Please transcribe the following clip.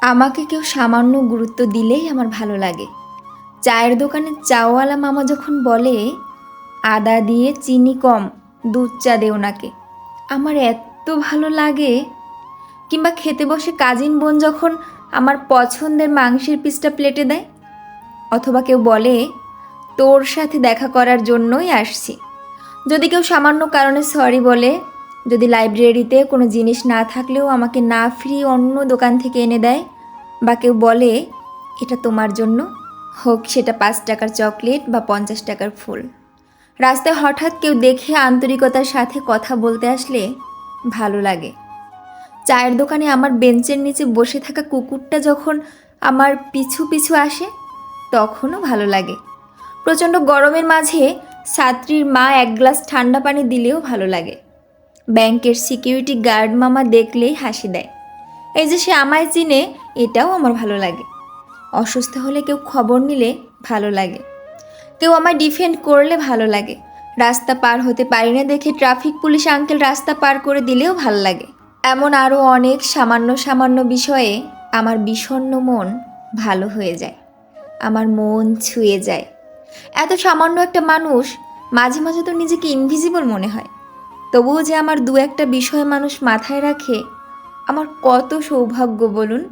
আমাকে কেউ সামান্য গুরুত্ব দিলেই আমার ভালো লাগে। চায়ের দোকানে চাওয়ালা মামা যখন বলে আদা দিয়ে চিনি কম, দুধ চা দে ওনাকে, আমার এত ভালো লাগে। কিংবা খেতে বসে কাজিন বোন যখন আমার পছন্দের মাংসের পিসটা প্লেটে দেয়, অথবা কেউ বলে তোর সাথে দেখা করার জন্যই আসছি, যদি কেউ সামান্য কারণে সরি বলে, যদি লাইব্রেরিতে কোনো জিনিস না থাকলেও আমাকে না ফ্রি অন্য দোকান থেকে এনে দেয়, বা কেউ বলে এটা তোমার জন্য, হোক সেটা 5 টাকার চকলেট বা 50 টাকার ফুল। রাস্তায় হঠাৎ কেউ দেখে আন্তরিকতার সাথে কথা বলতে আসলে ভালো লাগে। চায়ের দোকানে আমার বেঞ্চের নিচে বসে থাকা কুকুরটা যখন আমার পিছু পিছু আসে, তখনও ভালো লাগে। প্রচণ্ড গরমের মাঝে ছাত্রীর মা 1 গ্লাস ঠান্ডা পানি দিলেও ভালো লাগে। ব্যাংকের সিকিউরিটি গার্ড মামা দেখলেই হাসি দেয়, এই যে সে আমায় চিনে, এটাও আমার ভালো লাগে। অসুস্থ হলে কেউ খবর নিলে ভালো লাগে, কেউ আমায় ডিফেন্ড করলে ভালো লাগে। রাস্তা পার হতে পারি না দেখে ট্রাফিক পুলিশ আঙ্কেল রাস্তা পার করে দিলেও ভালো লাগে। এমন আরও অনেক সামান্য সামান্য বিষয়ে আমার বিষণ্ণ মন ভালো হয়ে যায়, আমার মন ছুঁয়ে যায়। এত সামান্য একটা মানুষ, মাঝে মাঝে তো নিজেকে ইনভিজিবল মনে হয়, তবুও যে আমার 2-1টা বিষয় মানুষ মাথায় রাখে, আমার কত সৌভাগ্য বলুন।